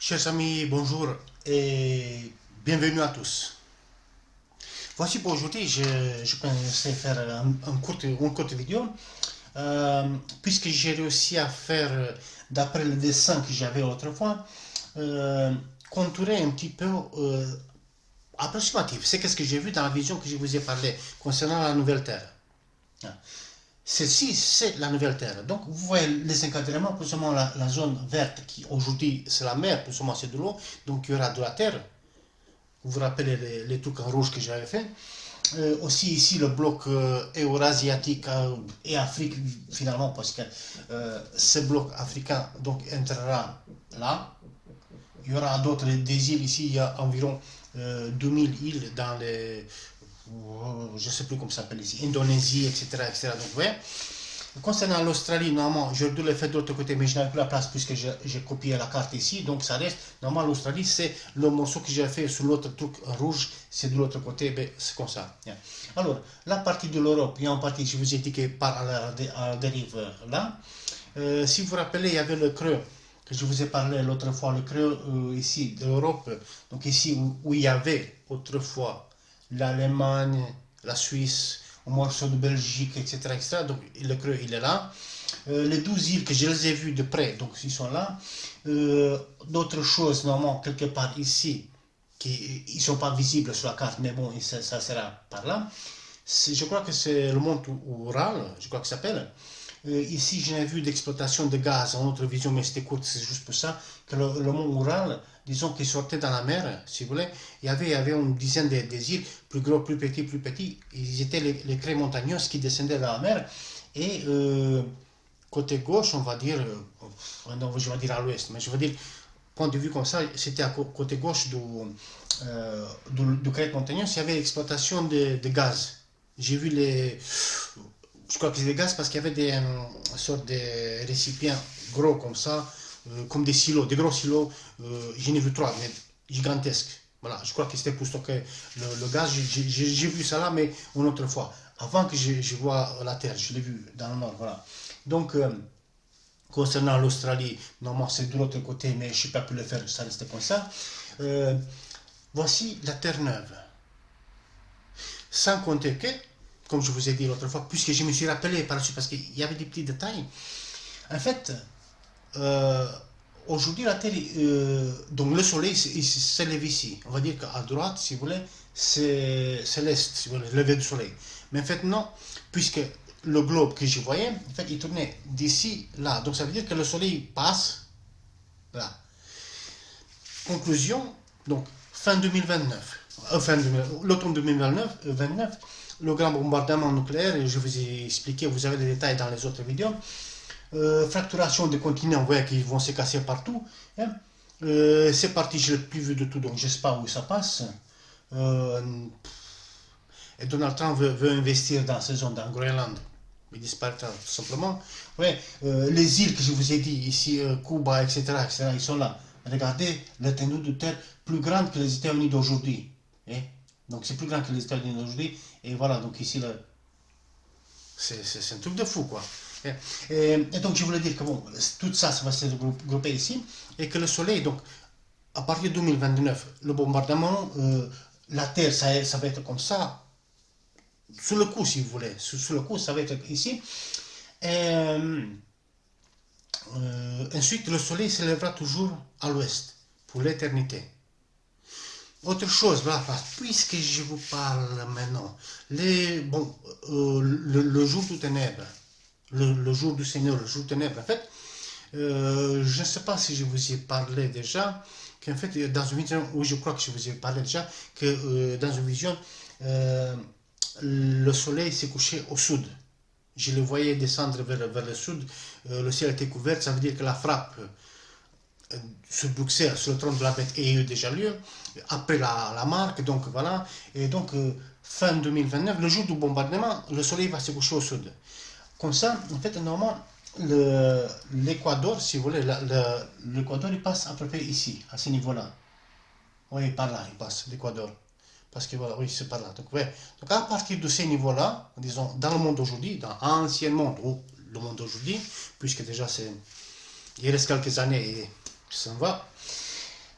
Chers amis, bonjour et bienvenue à tous. Voici pour aujourd'hui, je pensais faire une courte vidéo, puisque j'ai réussi à faire, d'après le dessin que j'avais autrefois, contourer un petit peu approximatif. C'est ce que j'ai vu dans la vision que je vous ai parlé concernant la nouvelle Terre. Celle-ci, c'est la nouvelle Terre. Donc, vous voyez les encadrements, plus ou moins la zone verte qui aujourd'hui c'est la mer, plus ou moins c'est de l'eau, donc il y aura de la terre. Vous vous rappelez les trucs en rouge que j'avais fait. Aussi ici le bloc eurasiatique et Afrique finalement, parce que ce bloc africain donc entrera là. Il y aura d'autres des îles ici, il y a environ 2000 îles dans les je ne sais plus comment ça s'appelle ici, Indonésie, etc., etc. Donc, vous voyez, concernant l'Australie, normalement, j'aurais dû le faire de l'autre côté, mais je n'avais plus la place puisque j'ai copié la carte ici, donc ça reste. Normalement, l'Australie, c'est le morceau que j'ai fait sur l'autre truc rouge, c'est de l'autre côté, ben, c'est comme ça. Alors, la partie de l'Europe, il y a une partie, je vous ai dit, qui part à la dérive là. Si vous vous rappelez, il y avait le creux que je vous ai parlé l'autre fois, le creux ici de l'Europe, donc ici où il y avait autrefois l'Allemagne, la Suisse, un morceau de Belgique, etc., etc. Donc le creux, il est là. Les 12 îles que je les ai vues de près, donc ils sont là. D'autres choses, normalement, quelque part ici, qui ne sont pas visibles sur la carte, mais bon, ça sera par là. Je crois que c'est le mont Oural, je crois que ça s'appelle. Ici, j'ai vu d'exploitation de gaz en autre vision, mais c'était court, c'est juste pour ça, que le mont Oural, disons qu'il sortait dans la mer, si vous voulez, il y avait une dizaine des îles, plus gros, plus petits, ils étaient les craies montagneuses qui descendaient dans la mer, et côté gauche, on va dire, non, je vais dire à l'ouest, mais je veux dire, point de vue comme ça, c'était à côté gauche du crête montagneuse, il y avait l'exploitation de gaz. J'ai vu je crois que c'est des gaz parce qu'il y avait des sortes de récipients gros comme ça, comme des silos, des gros silos. J'en ai vu trois, mais gigantesques. Voilà, je crois que c'était pour stocker le gaz. J'ai vu ça là, mais une autre fois. Avant que je vois la Terre, je l'ai vu dans le nord. Voilà. Donc, concernant l'Australie, normalement c'est de l'autre côté, mais je n'ai pas pu le faire, ça restait comme ça. Voici la Terre neuve. Sans compter que, comme je vous ai dit l'autre fois, puisque je me suis rappelé par dessus parce qu'il y avait des petits détails, en fait, aujourd'hui la Terre, donc le Soleil s'élève ici. On va dire qu'à droite, si vous voulez, c'est l'Est, si vous voulez, le lever du Soleil. Mais en fait, non, puisque le globe que je voyais, en fait, il tournait d'ici là. Donc ça veut dire que le Soleil passe là. Conclusion, donc fin 2029, l'automne 2029, le grand bombardement nucléaire, et je vous ai expliqué, vous avez les détails dans les autres vidéos, fracturation des continents, vous voyez qu'ils vont se casser partout, hein. C'est parti, je ne l'ai plus vu de tout, donc je ne sais pas où ça passe. Et Donald Trump veut investir dans ces zones, dans Groenland. Il disparaîtra tout simplement. Ouais, les îles que je vous ai dit, ici, Cuba, etc., ils sont là. Regardez l'étendue de terre plus grande que les États-Unis d'aujourd'hui. Eh? Donc c'est plus grand que les États-Unis d'aujourd'hui. Et voilà, donc ici, c'est un truc de fou, quoi. Et donc je voulais dire que bon, tout ça, ça va se regrouper ici. Et que le Soleil, donc, à partir de 2029, le bombardement, la Terre, ça va être comme ça. Sous le coup, si vous voulez. Sous le coup, ça va être ici. Et, ensuite, le soleil s'élèvera toujours à l'ouest, pour l'éternité. Autre chose, voilà, puisque je vous parle maintenant, le jour du ténèbre, le jour du Seigneur, le jour du ténèbre, en fait, je ne sais pas si je vous ai parlé déjà, qu'en fait, dans une vision, oui, je crois que je vous ai parlé déjà, que dans une vision, le soleil s'est couché au sud. Je le voyais descendre vers le sud, le ciel était couvert, ça veut dire que la frappe sur Bruxelles, sur le trône de la bête, a eu déjà lieu, après la marque, donc voilà, et donc fin 2029, le jour du bombardement, le soleil va se coucher au sud. Comme ça, en fait, normalement, l'Équateur, si vous voulez, l'Équateur, il passe à peu près ici, à ce niveau-là. Oui, par là, il passe, l'Équateur. Parce que voilà, oui, c'est par là. Donc, ouais. Donc, à partir de ces niveaux-là, disons, dans le monde d'aujourd'hui, dans l'ancien monde, ou le monde d'aujourd'hui, puisque déjà, il reste quelques années et ça va.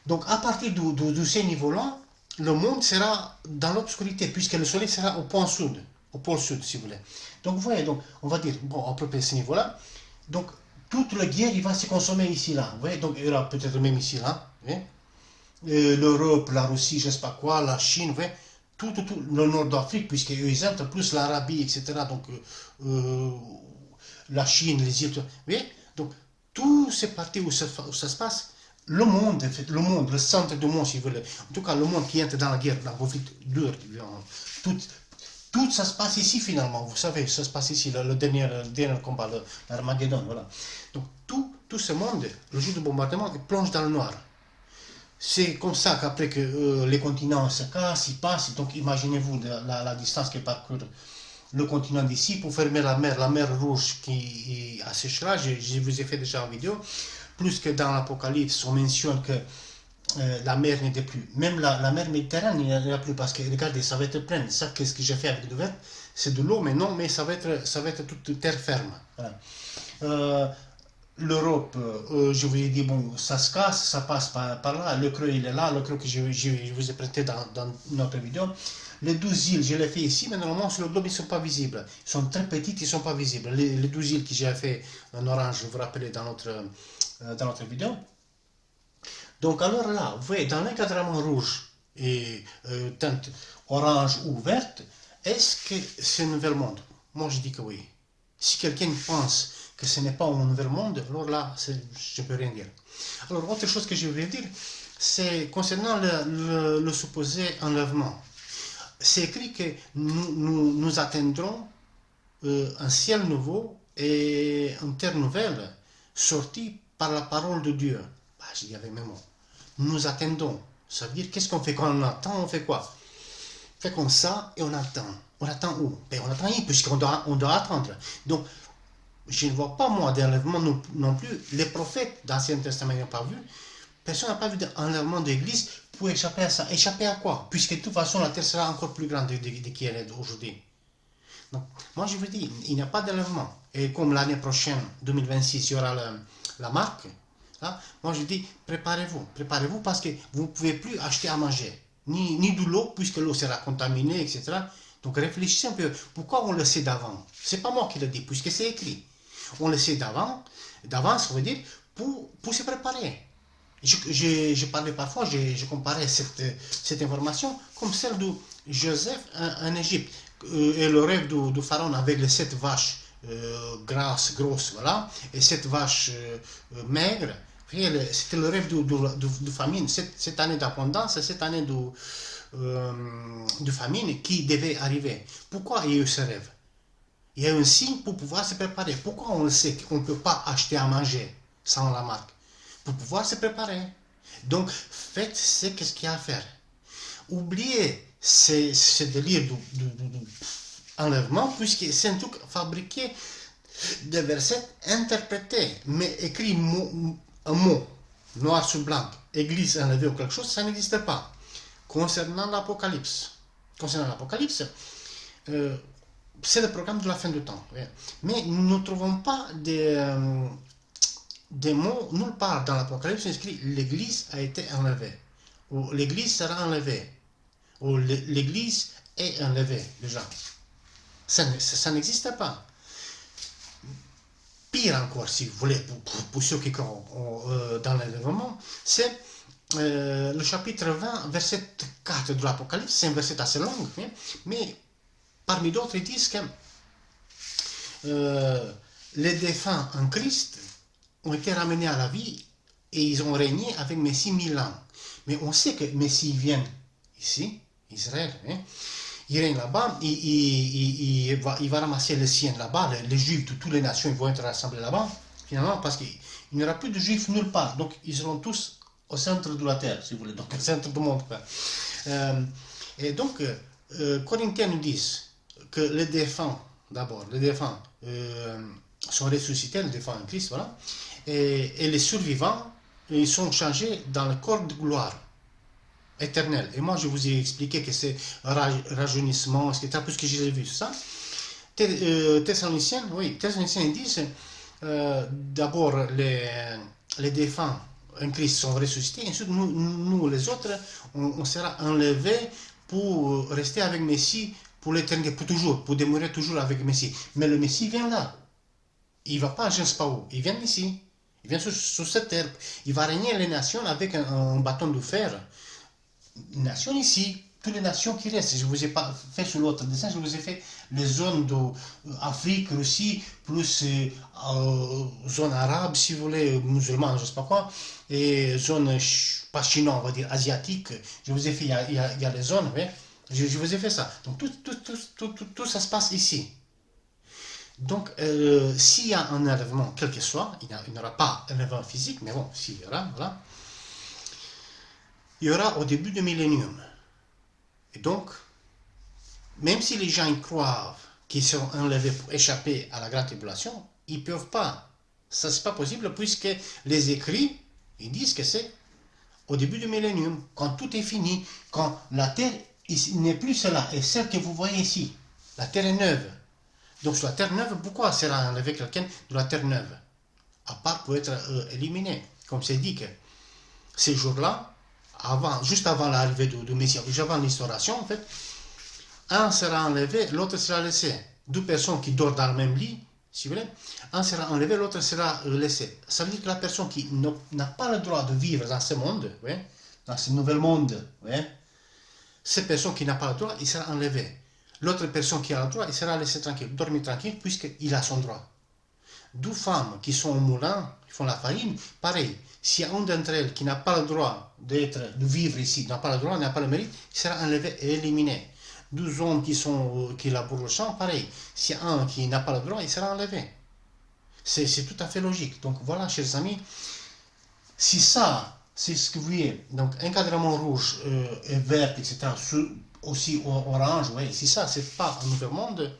Donc, à partir de ces niveaux-là, le monde sera dans l'obscurité, puisque le soleil sera au pôle sud, si vous voulez. Donc, vous voyez, donc, on va dire, bon, à peu près ce niveau-là, donc, toute la guerre, il va se consommer ici, là. Vous voyez, donc, il y aura peut-être même ici, là. L'Europe, la Russie, je ne sais pas quoi, la Chine, vous voyez, tout le nord d'Afrique, puisqu'eux, ils entrent, plus l'Arabie, etc. Donc, la Chine, les îles, vous voyez, donc, tous ces parties où ça se passe, le monde, en fait, le monde, le centre du monde, si vous voulez, en tout cas, le monde qui entre dans la guerre, dans le conflit, tout, tout ça se passe ici finalement, vous savez, ça se passe ici, le dernier combat, l'Armageddon, voilà. Donc tout ce monde, le jour du bombardement, il plonge dans le noir. C'est comme ça qu'après que les continents se cassent, ils passent, donc imaginez-vous la distance qu'ils parcourent le continent d'ici pour fermer la mer Rouge qui asséchera, je vous ai fait déjà en vidéo, plus que dans l'Apocalypse, on mentionne que la mer n'était plus. Même la mer Méditerranée n'y en a plus parce que regardez, ça va être plein. Ça, qu'est-ce que j'ai fait avec le verre? C'est de l'eau, mais non, mais ça va être toute terre ferme. Voilà. L'Europe, je vous ai dit, bon, ça se casse, ça passe par là. Le creux, il est là, le creux que je vous ai prêté dans notre vidéo. Les 12 îles, je les ai fait ici, mais normalement sur le globe, ils ne sont pas visibles. Ils sont très petites, ils ne sont pas visibles. Les 12 îles que j'ai fait en orange, vous vous rappelez, dans notre vidéo. Donc alors là, vous voyez, dans l'encadrement rouge et teinte orange ou verte, est-ce que c'est un nouvel monde? Moi je dis que oui. Si quelqu'un pense que ce n'est pas un nouvel monde, alors là, je ne peux rien dire. Alors autre chose que je voulais dire, c'est concernant le supposé enlèvement. C'est écrit que nous atteindrons un ciel nouveau et une terre nouvelle sortie par la parole de Dieu. Bah, je dis avec mes mots. Nous attendons. Ça veut dire qu'est-ce qu'on fait quand on attend? On fait quoi? On fait comme ça et on attend. On attend où? Ben, on attend ici puisqu'on doit attendre. Donc, je ne vois pas moi d'enlèvement non plus. Les prophètes d'Ancien Testament n'ont pas vu. Personne n'a pas vu d'enlèvement d'église pour échapper à ça. Échapper à quoi? Puisque de toute façon, la terre sera encore plus grande de qui elle est aujourd'hui. Donc, moi je vous dis, il n'y a pas d'enlèvement. Et comme l'année prochaine, 2026, il y aura la marque, là, moi je dis, préparez-vous parce que vous ne pouvez plus acheter à manger, ni de l'eau, puisque l'eau sera contaminée, etc. Donc réfléchissez un peu, pourquoi on le sait d'avant? C'est pas moi qui le dis, puisque c'est écrit. On le sait d'avance, ça veut dire, pour se préparer. Je parlais parfois, je comparais cette information comme celle de Joseph en Égypte et le rêve du pharaon avec les 7 vaches grosses, voilà, et 7 vaches maigres. C'était le rêve de famine, cette année d'abondance et cette année de famine qui devait arriver. Pourquoi il y a eu ce rêve? Il y a un signe pour pouvoir se préparer. Pourquoi on le sait qu'on ne peut pas acheter à manger sans la marque? Pour pouvoir se préparer. Donc, faites ce qu'il y a à faire. Oubliez ce délire d'enlèvement, puisque c'est un truc fabriqué de versets interprétés, mais écrit un mot, noir sur blanc, église enlevée ou quelque chose, ça n'existe pas. Concernant l'Apocalypse, c'est le programme de la fin du temps. Mais nous ne trouvons pas des mots nulle part dans l'Apocalypse écrit l'église a été enlevée, ou l'église sera enlevée, ou l'église est enlevée déjà. Ça n'existe pas. Pire encore, si vous voulez, pour ceux qui croient dans l'enlèvement, c'est le chapitre 20, verset 4 de l'Apocalypse. C'est un verset assez long, mais parmi d'autres, ils disent que les défunts en Christ ont été ramenés à la vie et ils ont régné avec Messie 1000 ans. Mais on sait que Messie vient ici, Israël, il règne là-bas, il va ramasser les siens là-bas, les juifs de toutes les nations ils vont être rassemblés là-bas, finalement, parce qu'il n'y aura plus de juifs nulle part. Donc ils seront tous au centre de la terre, si vous voulez, donc au centre du monde. Et donc, Corinthiens nous disent que les défunts, d'abord, les défunts sont ressuscités, les défunts en Christ, voilà, et les survivants, ils sont changés dans le corps de gloire éternel. Et moi, je vous ai expliqué que c'est rajeunissement, etc., puisque j'ai vu ça. Thessaloniciens, oui, Thessaloniciens disent d'abord les défunts en Christ sont ressuscités, ensuite nous les autres, on sera enlevés pour rester avec Messie pour l'éternité, pour toujours, pour demeurer toujours avec Messie. Mais le Messie vient là. Il ne va pas à je ne sais pas où, il vient ici. Il vient sur cette terre. Il va régner les nations avec un bâton de fer. Nations ici, toutes les nations qui restent. Je ne vous ai pas fait sur l'autre dessin, je vous ai fait les zones d'Afrique, Russie, plus zone arabe, si vous voulez, musulmane, je ne sais pas quoi, et zone, pas chinois, on va dire, asiatique. Je vous ai fait, il y a les zones, oui. Je vous ai fait ça. Donc tout ça se passe ici. Donc, s'il y a un enlèvement, quel que soit, il n'y aura pas un enlèvement physique, mais bon, s'il y aura, voilà, il y aura au début du millénium. Et donc, même si les gens y croient qu'ils seront enlevés pour échapper à la grande tribulation, ils ne peuvent pas. Ça, c'est pas possible puisque les écrits, ils disent que c'est au début du millénium, quand tout est fini, quand la terre n'est plus cela, et celle que vous voyez ici, la terre est neuve. Donc sur la terre neuve, pourquoi sera enlevé quelqu'un de la terre neuve? À part pour être éliminé. Comme c'est dit que ces jours-là, juste avant l'arrivée du Messie, juste avant l'instauration, en fait, un sera enlevé, l'autre sera laissé. Deux personnes qui dorment dans le même lit, si vous voulez, un sera enlevé, l'autre sera laissé. Ça veut dire que la personne qui n'a pas le droit de vivre dans ce monde, oui, dans ce nouvel monde, oui, cette personne qui n'a pas le droit, il sera enlevé. L'autre personne qui a le droit, il sera laissé tranquille, dormir tranquille, puisqu'il a son droit. Deux femmes qui sont au moulin, qui font la farine, pareil. S'il y a une d'entre elles qui n'a pas le droit de vivre ici, n'a pas le droit, n'a pas le mérite, il sera enlevé et éliminé. Deux hommes qui labourent le champ, pareil. S'il y a un qui n'a pas le droit, il sera enlevé. C'est tout à fait logique. Donc voilà, chers amis, si ça, c'est ce que vous voyez, donc encadrement rouge et vert, etc., aussi orange, ouais, si ça, c'est pas un nouveau monde,